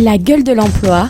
La gueule de l'emploi,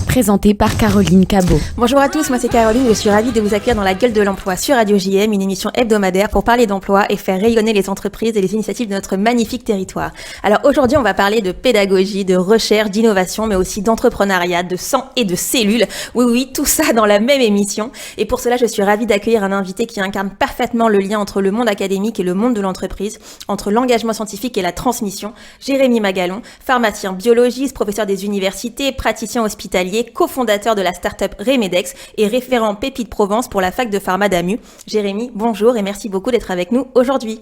présentée par Caroline Cabot. Bonjour à tous, moi c'est Caroline, je suis ravie de vous accueillir dans La gueule de l'emploi sur Radio JM, une émission hebdomadaire pour parler d'emploi et faire rayonner les entreprises et les initiatives de notre magnifique territoire. Alors aujourd'hui, on va parler de pédagogie, de recherche, d'innovation, mais aussi d'entrepreneuriat, de sang et de cellules. Oui, tout ça dans la même émission. Et pour cela, je suis ravie d'accueillir un invité qui incarne parfaitement le lien entre le monde académique et le monde de l'entreprise, entre l'engagement scientifique et la transmission. Jérémy Magalon, pharmacien biologiste, professeur des universités, praticien hospitalier, cofondateur de la start-up Remedex et référent Pépite Provence pour la fac de pharma d'AMU. Jérémy, bonjour et merci beaucoup d'être avec nous aujourd'hui.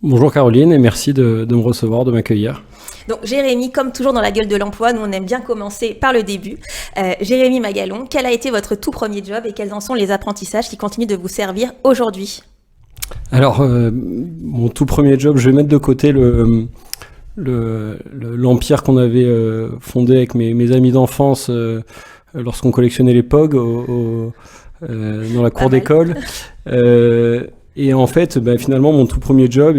Bonjour Caroline et merci de me recevoir, de m'accueillir. Donc Jérémy, comme toujours dans la gueule de l'emploi, nous on aime bien commencer par le début. Jérémy Magalon, quel a été votre tout premier job et quels en sont les apprentissages qui continuent de vous servir aujourd'hui ? Alors, mon tout premier job, je vais mettre de côté l'empire qu'on avait fondé avec mes amis d'enfance lorsqu'on collectionnait les POG dans la cour d'école. Et en fait, finalement, mon tout premier job,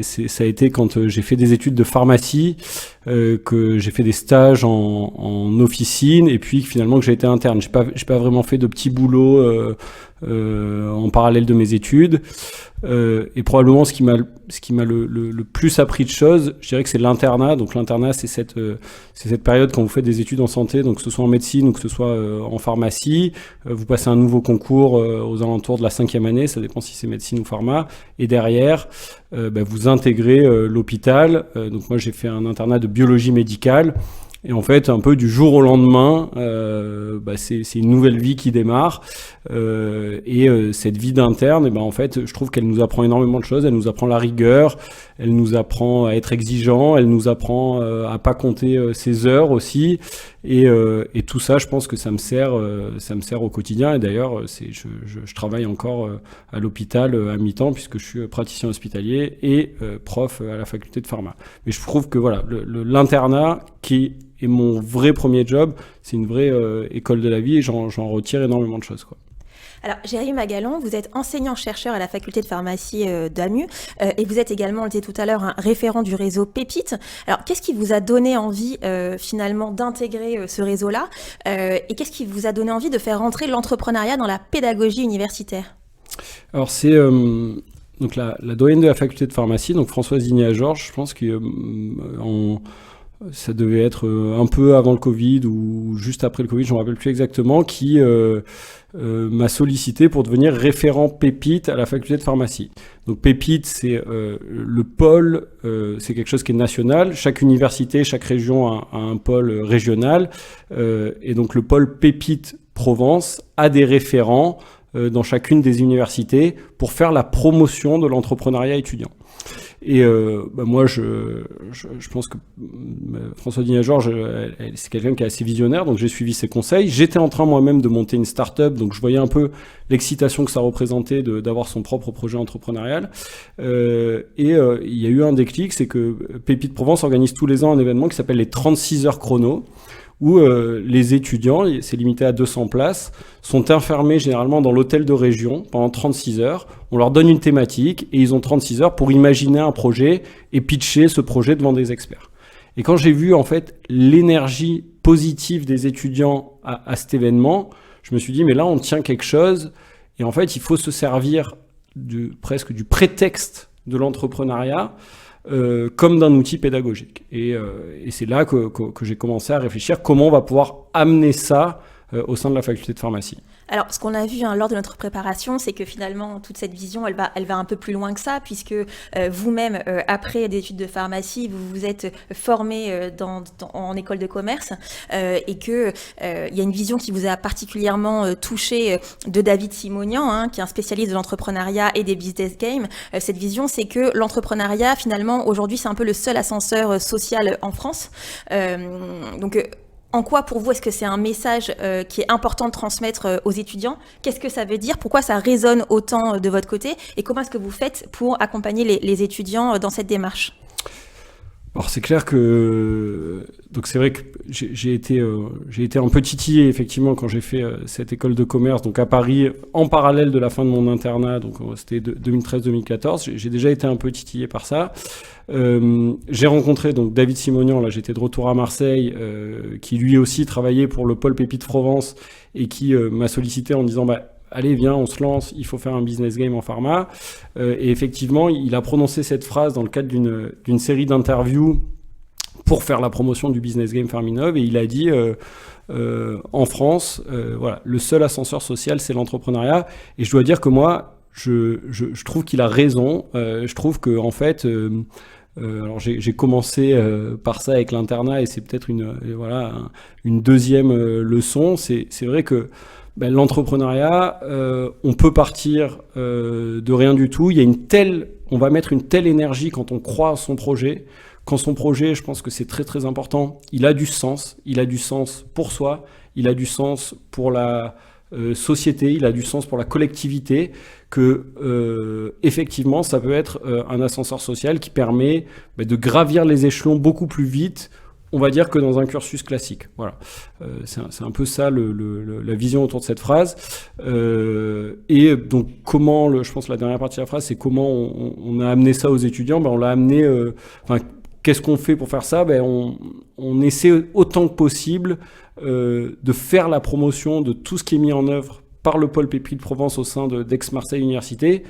ça a été quand j'ai fait des études de pharmacie, que j'ai fait des stages en officine, et puis finalement que j'ai été interne. J'ai pas vraiment fait de petits boulots en parallèle de mes études. Et probablement ce qui m'a le plus appris de choses, je dirais que c'est l'internat. Donc l'internat, c'est cette période quand vous faites des études en santé, donc que ce soit en médecine ou que ce soit en pharmacie, vous passez un nouveau concours aux alentours de la 5e année, ça dépend si c'est médecine ou pharma, et derrière vous intégrez l'hôpital. Donc moi j'ai fait un internat de biologie médicale. Et en fait, un peu du jour au lendemain, c'est une nouvelle vie qui démarre. Cette vie d'interne, en fait, je trouve qu'elle nous apprend énormément de choses. Elle nous apprend la rigueur, elle nous apprend à être exigeant, elle nous apprend à pas compter ses heures aussi. Et tout ça, je pense que ça me sert au quotidien. Et d'ailleurs, je travaille encore à l'hôpital à mi-temps puisque je suis praticien hospitalier et prof à la faculté de pharma. Mais je trouve que voilà, l'internat qui est mon vrai premier job, c'est une vraie école de la vie et j'en retire énormément de choses, quoi. Alors, Jérémy Magalon, vous êtes enseignant-chercheur à la faculté de pharmacie d'AMU et vous êtes également, on le disait tout à l'heure, un référent du réseau Pépite. Alors, qu'est-ce qui vous a donné envie finalement d'intégrer ce réseau-là et qu'est-ce qui vous a donné envie de faire rentrer l'entrepreneuriat dans la pédagogie universitaire ? Alors, c'est donc la doyenne de la faculté de pharmacie, donc Françoise Digna-Georges, je pense que ça devait être un peu avant le Covid ou juste après le Covid, je ne me rappelle plus exactement, qui m'a sollicité pour devenir référent Pépite à la faculté de pharmacie. Donc Pépite, c'est le pôle, c'est quelque chose qui est national. Chaque université, chaque région a un pôle régional. Et donc le pôle Pépite Provence a des référents dans chacune des universités pour faire la promotion de l'entrepreneuriat étudiant. Et moi, je pense que François Digna-Georges, c'est quelqu'un qui est assez visionnaire, donc j'ai suivi ses conseils. J'étais en train moi-même de monter une start-up, donc je voyais un peu l'excitation que ça représentait d'avoir son propre projet entrepreneurial. Il y a eu un déclic, c'est que Pépite Provence organise tous les ans un événement qui s'appelle les 36 heures chrono, où les étudiants, c'est limité à 200 places, sont enfermés généralement dans l'hôtel de région pendant 36 heures. On leur donne une thématique et ils ont 36 heures pour imaginer un projet et pitcher ce projet devant des experts. Et quand j'ai vu en fait l'énergie positive des étudiants à cet événement, je me suis dit mais là on tient quelque chose et en fait il faut se servir presque du prétexte de l'entrepreneuriat comme d'un outil pédagogique. Et c'est là que j'ai commencé à réfléchir comment on va pouvoir amener ça au sein de la faculté de pharmacie. Alors, ce qu'on a vu lors de notre préparation, c'est que finalement, toute cette vision, elle va un peu plus loin que ça, puisque vous-même, après des études de pharmacie, vous vous êtes formé en école de commerce et qu'il y a une vision qui vous a particulièrement touché de David Simonian, qui est un spécialiste de l'entrepreneuriat et des business games. Cette vision, c'est que l'entrepreneuriat, finalement, aujourd'hui, c'est un peu le seul ascenseur social en France. En quoi, pour vous, est-ce que c'est un message qui est important de transmettre aux étudiants ? Qu'est-ce que ça veut dire ? Pourquoi ça résonne autant de votre côté ? Et comment est-ce que vous faites pour accompagner les étudiants dans cette démarche ? Alors c'est clair que donc c'est vrai que j'ai été un peu titillé effectivement quand j'ai fait cette école de commerce donc à Paris en parallèle de la fin de mon internat, donc c'était 2013-2014. J'ai déjà été un peu titillé par ça. J'ai rencontré donc David Simonian, là j'étais de retour à Marseille, qui lui aussi travaillait pour le pôle Pépites Provence et qui m'a sollicité en disant allez, viens, on se lance, il faut faire un business game en pharma. Et effectivement, il a prononcé cette phrase dans le cadre d'une série d'interviews pour faire la promotion du business game Pharminov. Et il a dit, en France, voilà, le seul ascenseur social, c'est l'entrepreneuriat. Et je dois dire que moi, je trouve qu'il a raison. Je trouve que en fait... alors j'ai commencé par ça avec l'internat et c'est peut-être une deuxième leçon. C'est vrai que l'entrepreneuriat, on peut partir de rien du tout. On va mettre une telle énergie quand on croit à son projet. Quand son projet, je pense que c'est très très important, il a du sens. Il a du sens pour soi, il a du sens pour la société, il a du sens pour la collectivité, que effectivement ça peut être un ascenseur social qui permet de gravir les échelons beaucoup plus vite, on va dire, que dans un cursus classique. Voilà. C'est un peu ça la vision autour de cette phrase. Et donc je pense que la dernière partie de la phrase, c'est comment on a amené ça aux étudiants. On l'a amené... qu'est-ce qu'on fait pour faire ça ? On essaie autant que possible de faire la promotion de tout ce qui est mis en œuvre par le pôle Pépites Provence au sein d'Aix-Marseille Université,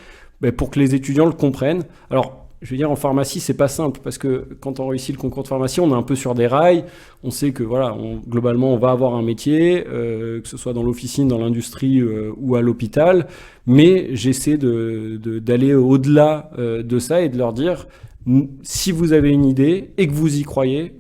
pour que les étudiants le comprennent. Alors, je veux dire, en pharmacie, c'est pas simple, parce que quand on réussit le concours de pharmacie, on est un peu sur des rails. On sait que, voilà, globalement, on va avoir un métier, que ce soit dans l'officine, dans l'industrie ou à l'hôpital. Mais j'essaie d'aller au-delà de ça et de leur dire... Si vous avez une idée et que vous y croyez,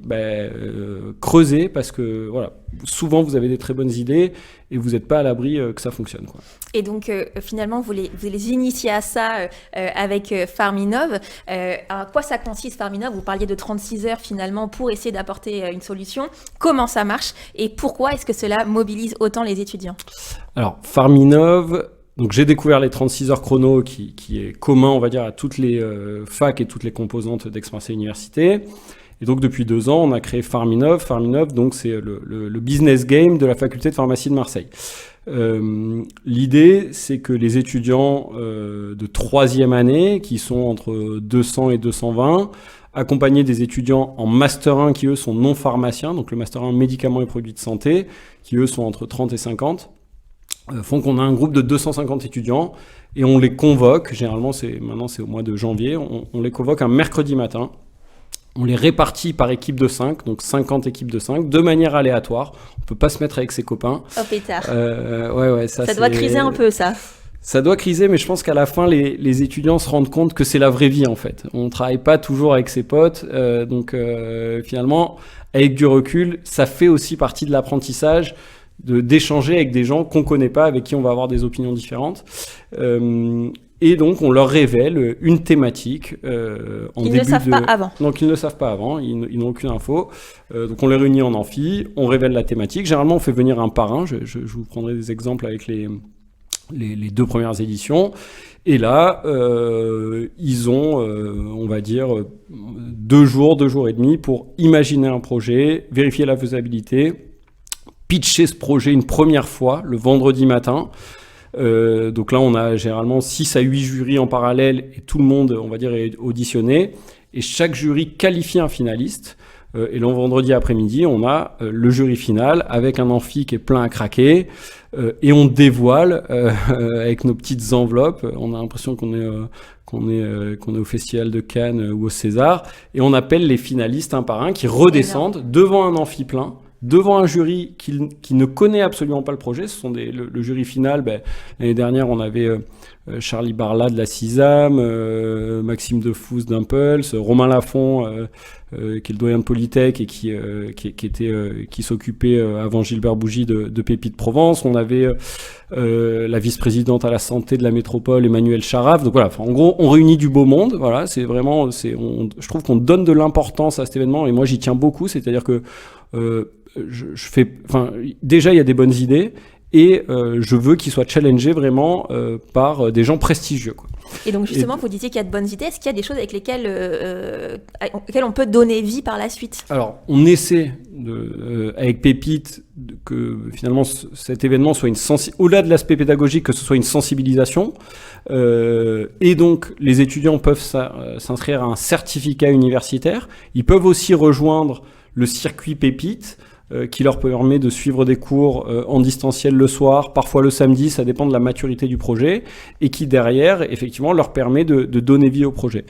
creusez, parce que voilà, souvent vous avez des très bonnes idées et vous n'êtes pas à l'abri que ça fonctionne, quoi. Et donc finalement vous les initiez à ça avec Pharminov. À quoi ça consiste Pharminov ? Vous parliez de 36 heures finalement pour essayer d'apporter une solution. Comment ça marche et pourquoi est-ce que cela mobilise autant les étudiants ? Alors Pharminov... Donc j'ai découvert les 36 heures chrono qui est commun, on va dire, à toutes les facs et toutes les composantes d'Aix-Marseille Université. Et donc depuis 2 ans, on a créé Pharminov. Pharminov, donc c'est le business game de la faculté de pharmacie de Marseille. L'idée, c'est que les étudiants de 3e année, qui sont entre 200 et 220, accompagnés des étudiants en Master 1 qui eux sont non pharmaciens, donc le Master 1 médicaments et produits de santé, qui eux sont entre 30 et 50, font qu'on a un groupe de 250 étudiants et on les convoque, généralement maintenant c'est au mois de janvier, on les convoque un mercredi matin, on les répartit par équipe de 5, donc 50 équipes de 5, de manière aléatoire, on peut pas se mettre avec ses copains. Oh pétard. Ça doit criser un peu ça. Ça doit criser, mais je pense qu'à la fin, les étudiants se rendent compte que c'est la vraie vie, en fait. On travaille pas toujours avec ses potes, donc finalement, avec du recul, ça fait aussi partie de l'apprentissage, d'échanger avec des gens qu'on connaît pas, avec qui on va avoir des opinions différentes. Et donc, on leur révèle une thématique Ils ne savent pas avant. Donc, ils ne savent pas avant, ils n'ont aucune info. Donc, on les réunit en amphi, on révèle la thématique. Généralement, on fait venir un parrain. Je vous prendrai des exemples avec les 2 premières éditions. Et là, ils ont, on va dire, 2 jours et demi pour imaginer un projet, vérifier la faisabilité, pitcher ce projet une première fois, le vendredi matin. Donc là, on a généralement 6 à 8 jurys en parallèle et tout le monde, on va dire, est auditionné. Et chaque jury qualifie un finaliste. Et le vendredi après-midi, on a le jury final avec un amphi qui est plein à craquer. Et on dévoile avec nos petites enveloppes. On a l'impression qu'on est au Festival de Cannes ou au César. Et on appelle les finalistes un par un qui redescendent devant un amphi plein, devant un jury qui ne connaît absolument pas le projet. Ce sont le jury final. L'année dernière, on avait Charlie Barla de la CISAM, Maxime Defouze d'Impulse, Romain Lafont, qui est le doyen de Polytech et qui s'occupait avant Gilbert Bougie de Pépites Provence. On avait la vice-présidente à la santé de la métropole, Emmanuel Charaf. Donc voilà, en gros, on réunit du beau monde. Voilà, c'est vraiment, je trouve qu'on donne de l'importance à cet événement et moi j'y tiens beaucoup. C'est-à-dire que déjà il y a des bonnes idées. et je veux qu'il soit challengé vraiment par des gens prestigieux, quoi. Et donc justement, vous disiez qu'il y a de bonnes idées. Est-ce qu'il y a des choses avec lesquelles on peut donner vie par la suite? Alors, on essaie avec Pépite que finalement cet événement soit au-delà de l'aspect pédagogique, que ce soit une sensibilisation. Et donc, les étudiants peuvent s'inscrire à un certificat universitaire. Ils peuvent aussi rejoindre le circuit Pépite, qui leur permet de suivre des cours en distanciel le soir, parfois le samedi, ça dépend de la maturité du projet, et qui derrière, effectivement, leur permet de donner vie au projet.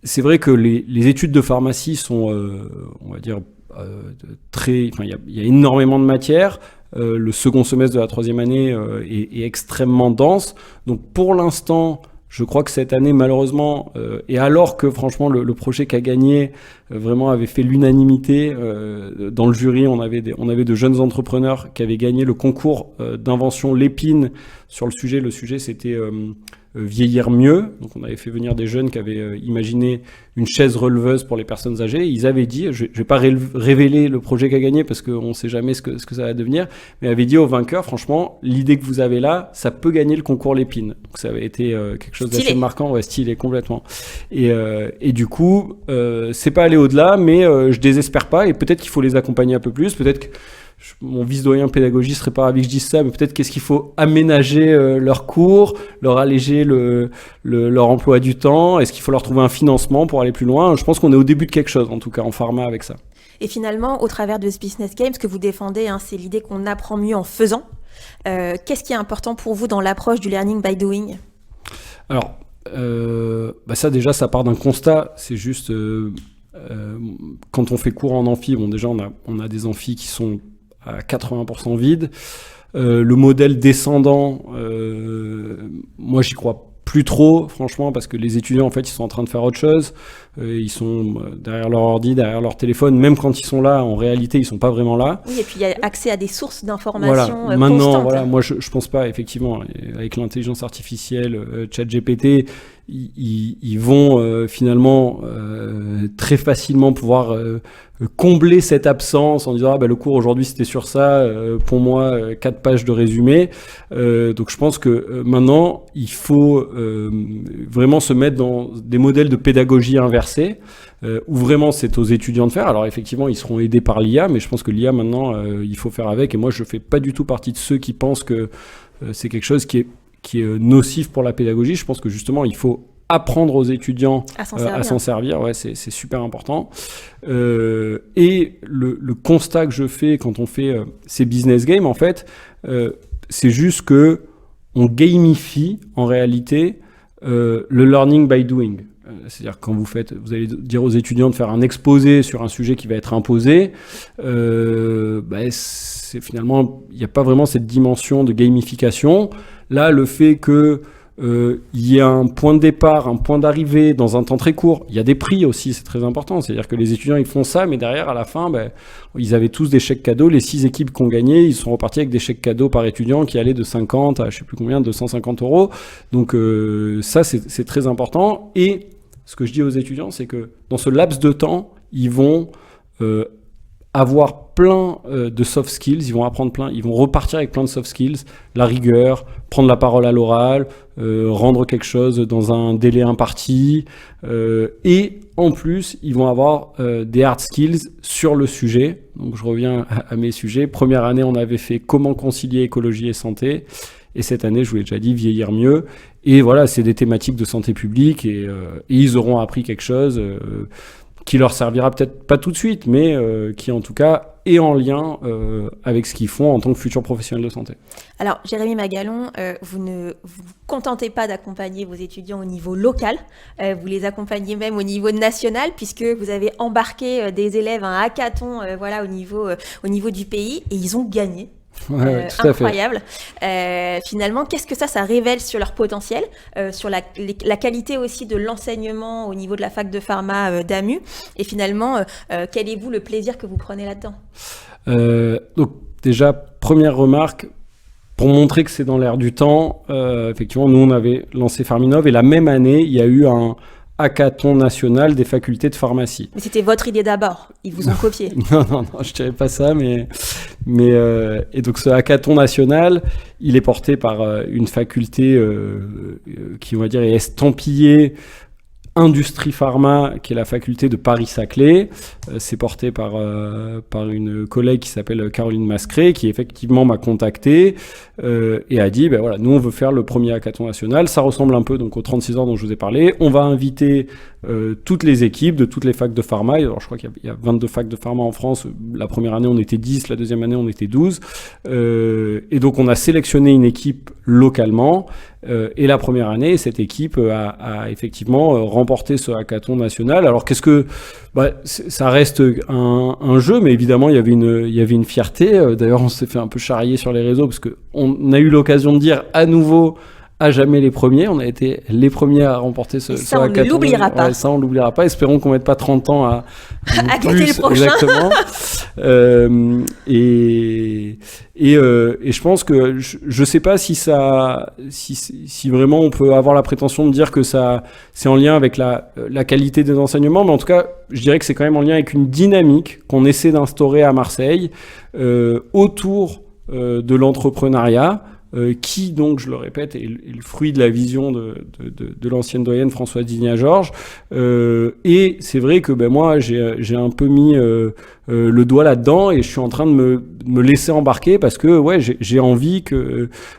C'est vrai que les études de pharmacie sont, on va dire, il y a énormément de matière. Le second semestre de la troisième année est extrêmement dense. Donc pour l'instant, je crois que cette année, malheureusement, et alors que franchement le projet qui a gagné vraiment avait fait l'unanimité dans le jury, on avait de jeunes entrepreneurs qui avaient gagné le concours d'invention Lépine sur le sujet. Le sujet, c'était vieillir mieux. Donc on avait fait venir des jeunes qui avaient imaginé une chaise releveuse pour les personnes âgées. Ils avaient dit, je vais pas révéler le projet qui a gagné parce qu'on sait jamais ce que ça va devenir, mais avaient dit aux vainqueurs, franchement, l'idée que vous avez là, ça peut gagner le concours Lépine. Donc ça avait été quelque chose d'assez marquant, ouais, stylé complètement. Et du coup, c'est pas aller au-delà, mais je désespère pas, et peut-être qu'il faut les accompagner un peu plus, peut-être que mon vice-doyen pédagogie serait pas ravi que je dise ça, mais peut-être qu'est-ce qu'il faut aménager leurs cours, leur alléger leur emploi du temps, est-ce qu'il faut leur trouver un financement pour aller plus loin? Je pense qu'on est au début de quelque chose, en tout cas en pharma avec ça. Et finalement, au travers de ce business game, ce que vous défendez, c'est l'idée qu'on apprend mieux en faisant. Qu'est-ce qui est important pour vous dans l'approche du learning by doing? Alors, ça déjà, ça part d'un constat, c'est juste... quand on fait cours en amphi, bon déjà on a des amphis qui sont à 80% vides. Le modèle descendant, moi j'y crois plus trop, franchement, parce que les étudiants en fait ils sont en train de faire autre chose. Ils sont derrière leur ordi, derrière leur téléphone. Même quand ils sont là, en réalité ils sont pas vraiment là. Oui, et puis il y a accès à des sources d'informations Maintenant, constantes. voilà, moi je pense pas, effectivement, avec l'intelligence artificielle, ChatGPT, ils vont finalement très facilement pouvoir combler cette absence en disant le cours aujourd'hui c'était sur ça, pour moi 4 pages de résumé. Donc je pense que maintenant il faut vraiment se mettre dans des modèles de pédagogie inversée, où vraiment c'est aux étudiants de faire. Alors effectivement ils seront aidés par l'IA, mais je pense que l'IA maintenant il faut faire avec, et moi je fais pas du tout partie de ceux qui pensent que c'est quelque chose qui est nocif pour la pédagogie. Je pense que justement il faut apprendre aux étudiants à s'en servir, ouais, c'est super important. Et le constat que je fais quand on fait ces business games, en fait, c'est juste que on gamifie en réalité le learning by doing. C'est-à-dire quand vous allez dire aux étudiants de faire un exposé sur un sujet qui va être imposé, c'est finalement, il n'y a pas vraiment cette dimension de gamification. Là, le fait que il y a un point de départ, un point d'arrivée dans un temps très court. Il y a des prix aussi, c'est très important. C'est-à-dire que les étudiants, ils font ça, mais derrière, à la fin, ils avaient tous des chèques cadeaux. Les 6 équipes qui ont gagné, ils sont repartis avec des chèques cadeaux par étudiant qui allaient de 50 à, je sais plus combien, 250 euros. Donc ça, c'est très important. Et ce que je dis aux étudiants, c'est que dans ce laps de temps, ils vont avoir plein de soft skills, ils vont apprendre plein, ils vont repartir avec plein de soft skills, la rigueur, prendre la parole à l'oral, rendre quelque chose dans un délai imparti, et en plus, ils vont avoir des hard skills sur le sujet. Donc je reviens à mes sujets. Première année, on avait fait comment concilier écologie et santé, et cette année, je vous l'ai déjà dit, vieillir mieux. Et voilà, c'est des thématiques de santé publique, et ils auront appris quelque chose qui leur servira peut-être pas tout de suite, mais qui en tout cas est en lien avec ce qu'ils font en tant que futurs professionnels de santé. Alors, Jérémy Magalon, vous ne vous contentez pas d'accompagner vos étudiants au niveau local, vous les accompagnez même au niveau national, puisque vous avez embarqué des élèves à un hackathon au niveau du pays, et ils ont gagné. Ouais, tout incroyable. Finalement, qu'est-ce que ça révèle sur leur potentiel, sur la qualité aussi de l'enseignement au niveau de la fac de pharma d'AMU, et finalement, quel est le plaisir que vous prenez là-dedans? Donc déjà, première remarque, pour montrer que c'est dans l'air du temps, effectivement, nous on avait lancé Pharminov, et la même année, il y a eu hackathon national des facultés de pharmacie. Mais c'était votre idée d'abord, ils vous ont copié. Non, je dirais pas ça, et donc ce hackathon national, il est porté par une faculté qui, on va dire, est estampillée Industrie Pharma, qui est la faculté de Paris-Saclay. C'est porté par une collègue qui s'appelle Caroline Mascret, qui effectivement m'a contacté et a dit, voilà, nous on veut faire le premier hackathon national. Ça ressemble un peu donc aux 36 heures dont je vous ai parlé. On va inviter toutes les équipes de toutes les facs de pharma. Alors je crois qu'il y a 22 facs de pharma en France. La première année on était 10, la deuxième année on était 12. Et donc on a sélectionné une équipe localement. Et la première année, cette équipe a effectivement remporté ce hackathon national. Alors ça reste un jeu, mais évidemment il y avait une fierté. D'ailleurs, on s'est fait un peu charrier sur les réseaux parce que on a eu l'occasion de dire à nouveau à jamais les premiers. On a été les premiers à remporter ce hackathon. On ne l'oubliera pas. Ça, on ne l'oubliera pas. Espérons qu'on ne mette pas 30 ans à gâter le prochain. Exactement. Et je pense que je ne sais pas si vraiment on peut avoir la prétention de dire que c'est en lien avec la qualité des enseignements, mais en tout cas, je dirais que c'est quand même en lien avec une dynamique qu'on essaie d'instaurer à Marseille autour de l'entrepreneuriat. Qui, donc, je le répète, est le fruit de la vision de l'ancienne doyenne Françoise Digna-Georges. Et c'est vrai que moi, j'ai un peu mis le doigt là-dedans et je suis en train de me laisser embarquer parce que j'ai envie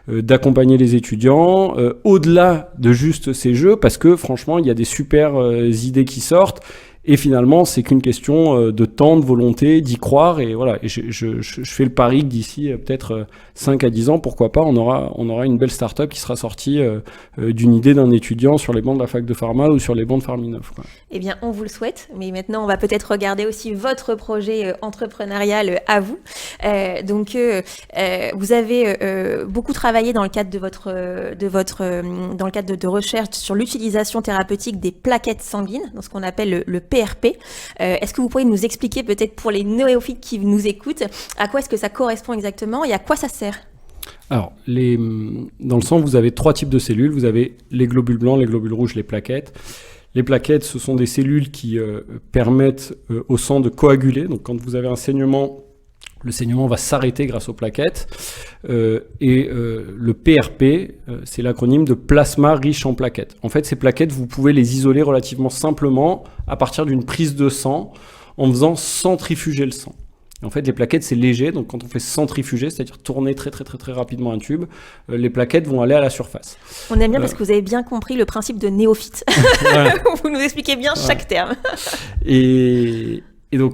d'accompagner les étudiants au-delà de juste ces jeux, parce que franchement, il y a des super idées qui sortent. Et finalement, c'est qu'une question de temps, de volonté, d'y croire. Et voilà, et je fais le pari que d'ici peut-être 5 à 10 ans, pourquoi pas, on aura une belle start-up qui sera sortie d'une idée d'un étudiant sur les bancs de la fac de pharma ou sur les bancs de Pharminov, quoi. Eh bien, on vous le souhaite. Mais maintenant, on va peut-être regarder aussi votre projet entrepreneurial à vous. Vous avez beaucoup travaillé dans le cadre de recherche sur l'utilisation thérapeutique des plaquettes sanguines, dans ce qu'on appelle le PRP. Est-ce que vous pourriez nous expliquer, peut-être pour les néophytes qui nous écoutent, à quoi est-ce que ça correspond exactement et à quoi ça sert ? Alors, dans le sang, vous avez 3 types de cellules. Vous avez les globules blancs, les globules rouges, les plaquettes. Les plaquettes, ce sont des cellules qui permettent au sang de coaguler. Donc, quand vous avez un saignement, le saignement va s'arrêter grâce aux plaquettes. Le PRP, c'est l'acronyme de plasma riche en plaquettes. En fait, ces plaquettes, vous pouvez les isoler relativement simplement à partir d'une prise de sang en faisant centrifuger le sang. En fait, les plaquettes, c'est léger, donc quand on fait centrifuger, c'est-à-dire tourner très très très très rapidement un tube, les plaquettes vont aller à la surface. On aime bien parce que vous avez bien compris le principe de néophyte. Voilà. Vous nous expliquez bien chaque terme. Et donc,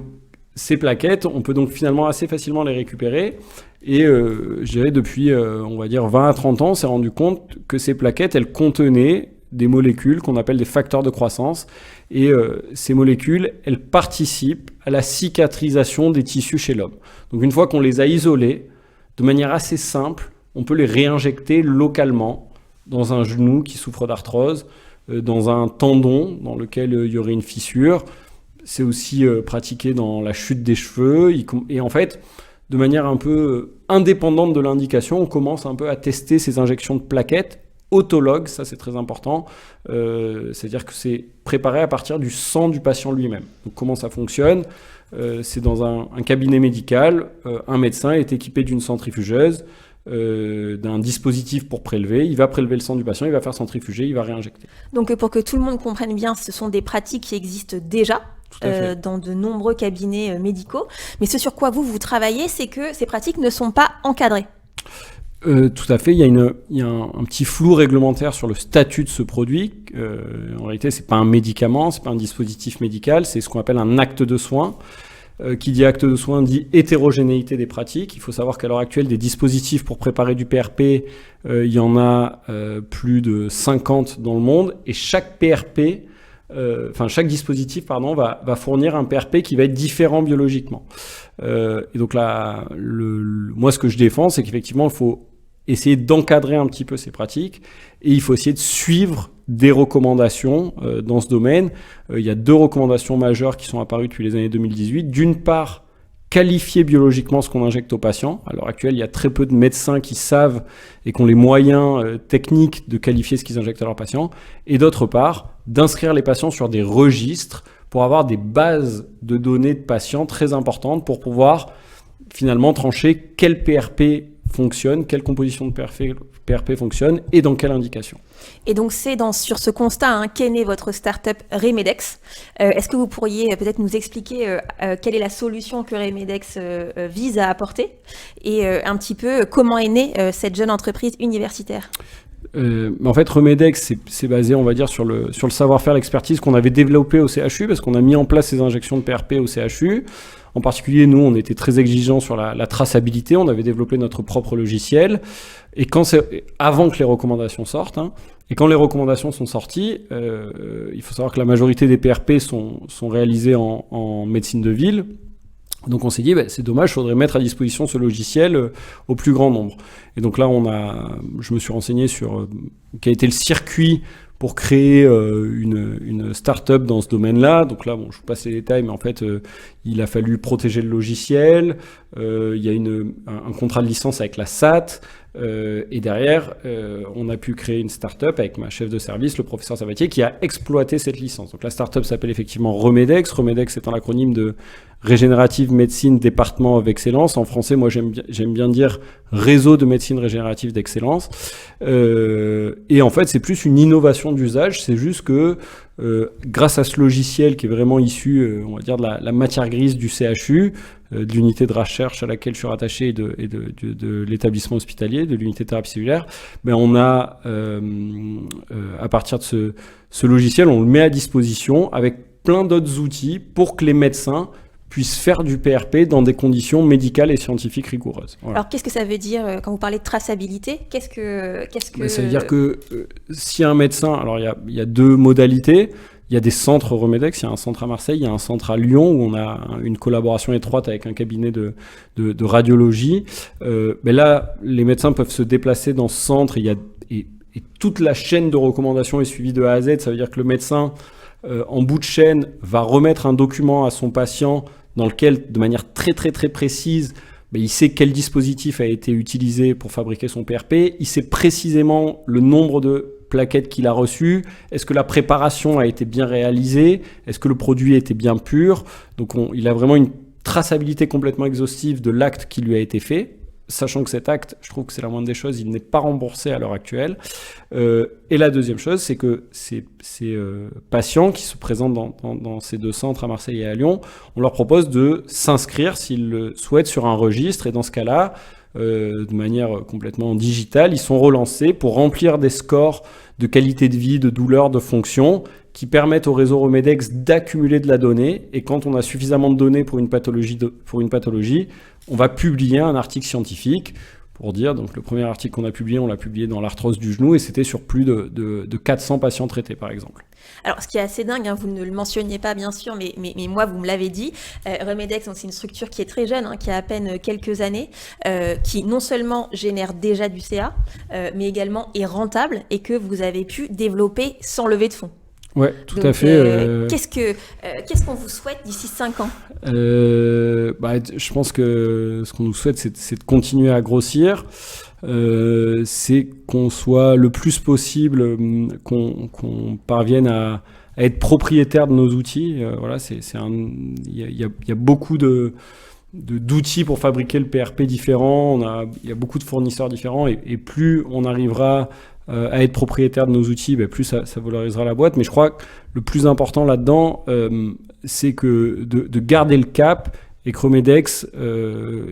ces plaquettes, on peut donc finalement assez facilement les récupérer. Et je dirais depuis, on va dire, 20 à 30 ans, on s'est rendu compte que ces plaquettes, elles contenaient des molécules qu'on appelle des facteurs de croissance. Et ces molécules, elles participent à la cicatrisation des tissus chez l'homme. Donc une fois qu'on les a isolées, de manière assez simple, on peut les réinjecter localement dans un genou qui souffre d'arthrose, dans un tendon dans lequel il y aurait une fissure. C'est aussi pratiqué dans la chute des cheveux. Et en fait, de manière un peu indépendante de l'indication, on commence un peu à tester ces injections de plaquettes autologues, ça c'est très important, c'est-à-dire que c'est préparé à partir du sang du patient lui-même. Donc comment ça fonctionne ? C'est dans un cabinet médical, un médecin est équipé d'une centrifugeuse, d'un dispositif pour prélever, il va prélever le sang du patient, il va faire centrifuger, il va réinjecter. Donc pour que tout le monde comprenne bien, ce sont des pratiques qui existent déjà dans de nombreux cabinets médicaux, mais ce sur quoi vous travaillez, c'est que ces pratiques ne sont pas encadrées. Tout à fait, il y a un petit flou réglementaire sur le statut de ce produit. En réalité, c'est pas un médicament, c'est pas un dispositif médical, c'est ce qu'on appelle un acte de soin. Qui dit acte de soin dit hétérogénéité des pratiques. Il faut savoir qu'à l'heure actuelle, des dispositifs pour préparer du PRP, il y en a plus de 50 dans le monde, et chaque dispositif va fournir un PRP qui va être différent biologiquement. Et donc là, moi ce que je défends, c'est qu'effectivement, il faut essayer d'encadrer un petit peu ces pratiques et il faut essayer de suivre des recommandations dans ce domaine. Il y a 2 recommandations majeures qui sont apparues depuis les années 2018. D'une part, qualifier biologiquement ce qu'on injecte aux patients. À l'heure actuelle, il y a très peu de médecins qui savent et qui ont les moyens techniques de qualifier ce qu'ils injectent à leurs patients. Et d'autre part, d'inscrire les patients sur des registres pour avoir des bases de données de patients très importantes pour pouvoir finalement trancher quel PRP fonctionne, quelle composition de PRP fonctionne et dans quelle indication. Et donc c'est sur ce constat qu'est née votre startup Remedex. Est-ce que vous pourriez peut-être nous expliquer quelle est la solution que Remedex vise à apporter et un petit peu comment est née cette jeune entreprise universitaire? En fait, Remedex, c'est basé, on va dire, sur le savoir-faire, l'expertise qu'on avait développé au CHU, parce qu'on a mis en place ces injections de PRP au CHU. En particulier, nous, on était très exigeants sur la traçabilité. On avait développé notre propre logiciel. Et avant que les recommandations sortent, et quand les recommandations sont sorties, il faut savoir que la majorité des PRP sont réalisés en médecine de ville. Donc on s'est dit, c'est dommage, il faudrait mettre à disposition ce logiciel au plus grand nombre. Et donc là, je me suis renseigné sur quel a été le circuit pour créer une start-up dans ce domaine-là. Donc là, je vous passe les détails, mais en fait, il a fallu protéger le logiciel. Il y a un contrat de licence avec la SAT. Et derrière, on a pu créer une start-up avec ma chef de service, le professeur Sabatier, qui a exploité cette licence. Donc la start-up s'appelle effectivement Remedex. Remedex étant l'acronyme de Régénérative Médecine Département of Excellence. En français, moi, j'aime bien dire Réseau de médecine régénérative d'excellence. Et en fait, c'est plus une innovation d'usage. C'est juste que grâce à ce logiciel qui est vraiment issu, on va dire, de la matière grise du CHU, de l'unité de recherche à laquelle je suis rattaché et de l'établissement hospitalier, de l'unité de thérapie cellulaire, on a, à partir de ce logiciel, on le met à disposition avec plein d'autres outils pour que les médecins puissent faire du PRP dans des conditions médicales et scientifiques rigoureuses. Voilà. Alors, qu'est-ce que ça veut dire quand vous parlez de traçabilité? Qu'est-ce que... Ça veut dire que si un médecin... Alors, il y a deux modalités. Il y a des centres Remedex, il y a un centre à Marseille, il y a un centre à Lyon où on a une collaboration étroite avec un cabinet de radiologie. Mais là, les médecins peuvent se déplacer dans ce centre et toute la chaîne de recommandations est suivie de A à Z. Ça veut dire que le médecin, en bout de chaîne, va remettre un document à son patient dans lequel, de manière très très très précise, il sait quel dispositif a été utilisé pour fabriquer son PRP, il sait précisément le nombre de plaquettes qu'il a reçues, est-ce que la préparation a été bien réalisée, est-ce que le produit était bien pur. Donc il a vraiment une traçabilité complètement exhaustive de l'acte qui lui a été fait, sachant que cet acte, je trouve que c'est la moindre des choses, il n'est pas remboursé à l'heure actuelle. Et la deuxième chose, c'est que ces patients qui se présentent dans ces deux centres à Marseille et à Lyon, on leur propose de s'inscrire s'ils le souhaitent sur un registre, et dans ce cas-là, de manière complètement digitale, ils sont relancés pour remplir des scores de qualité de vie, de douleur, de fonction, qui permettent au réseau Remedex d'accumuler de la donnée. Et quand on a suffisamment de données pour une pathologie, on va publier un article scientifique pour dire, donc le premier article qu'on a publié, on l'a publié dans l'arthrose du genou, et c'était sur plus de 400 patients traités, par exemple. Alors, ce qui est assez dingue, vous ne le mentionniez pas, bien sûr, mais moi, vous me l'avez dit, Remedex, c'est une structure qui est très jeune, qui a à peine quelques années, qui non seulement génère déjà du CA, mais également est rentable, et que vous avez pu développer sans lever de fonds. Ouais, tout à fait. Qu'est-ce qu'on vous souhaite d'ici 5 ans? Je pense que ce qu'on nous souhaite, c'est de continuer à grossir. C'est qu'on soit le plus possible, qu'on parvienne à être propriétaire de nos outils. Il y a beaucoup d'outils pour fabriquer le PRP différents. Il y a beaucoup de fournisseurs différents, et plus on arrivera à être propriétaire de nos outils, plus ça valorisera la boîte. Mais je crois que le plus important là-dedans, c'est que de garder le cap, et que Remedex,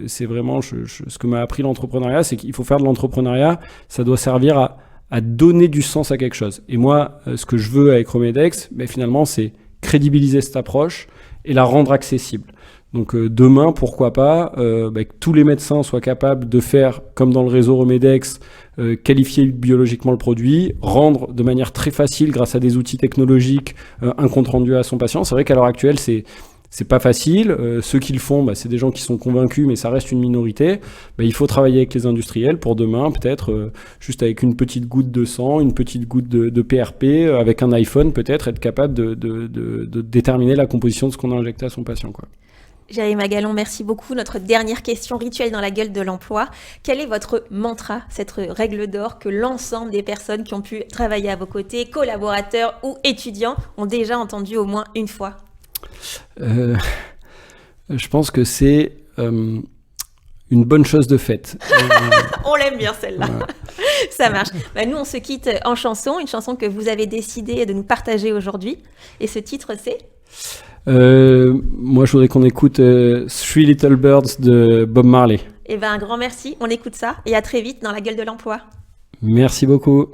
c'est vraiment ce que m'a appris l'entrepreneuriat, c'est qu'il faut faire de l'entrepreneuriat, ça doit servir à donner du sens à quelque chose. Et moi, ce que je veux avec Remedex, finalement, c'est crédibiliser cette approche et la rendre accessible. Donc demain, pourquoi pas, que tous les médecins soient capables de faire, comme dans le réseau Remedex, qualifier biologiquement le produit, rendre de manière très facile, grâce à des outils technologiques, un compte rendu à son patient. C'est vrai qu'à l'heure actuelle, c'est pas facile. Ceux qui le font, c'est des gens qui sont convaincus, mais ça reste une minorité. Il faut travailler avec les industriels pour demain, peut-être juste avec une petite goutte de sang, une petite goutte de PRP, avec un iPhone, peut-être être capable de déterminer la composition de ce qu'on a injecté à son patient, quoi. Jérémy Magalon, merci beaucoup. Notre dernière question rituelle dans la gueule de l'emploi. Quel est votre mantra, cette règle d'or que l'ensemble des personnes qui ont pu travailler à vos côtés, collaborateurs ou étudiants, ont déjà entendu au moins une fois? Je pense que c'est une bonne chose de faite. On l'aime bien celle-là. Voilà. Ça marche. Nous, on se quitte en chanson, une chanson que vous avez décidé de nous partager aujourd'hui. Et ce titre, c'est? Moi, je voudrais qu'on écoute Three Little Birds de Bob Marley. Eh bien, un grand merci. On écoute ça et à très vite dans la gueule de l'emploi. Merci beaucoup.